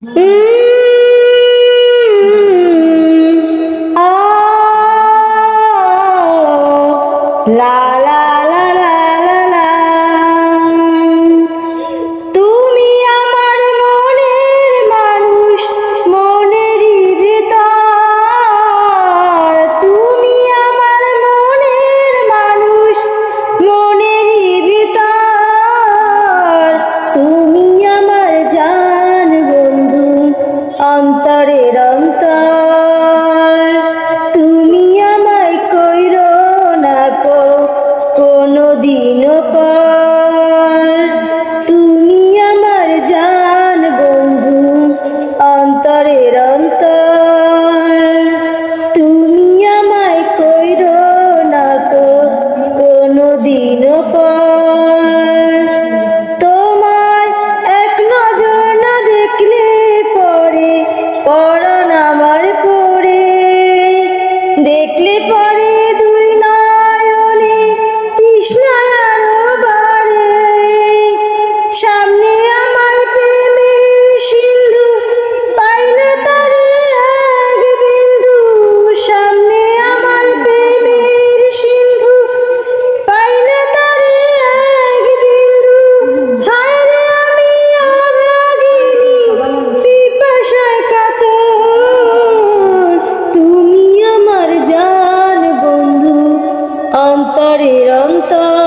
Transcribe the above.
লা লা লা লা লা লা। তুমি আমার মনের মানুষ, মনেরই ভিতর। তুমি আমার মনের মানুষ, মনেরই ভিতর। তুমি আমার জান বন্ধু, অন্তরের অন্তর। তুমি আমায় কইরো না কোনদিনও পর। তুমি আমার জান বন্ধু, অন্তরের অন্তর। তুমি আমায় কইরো না কোনদিনও পর। তোমায় এক নজর না দেখলে পরে পরাণ আমার পড়ে। দেখলে পরে দুই নয়নে তৃষ্ণায় আরো বাড়ে। সামনে আমার প্রেমের সিন্ধু, পাই না তারে এক বিন্দু। সামনে আমার প্রেমের সিন্ধু, পাই না তারে এক বিন্দু। হায় রে আমি অভাগিনী, পিপাসায় কাতর। তুমি আমার জান বন্ধু, অন্তরের অন্তর।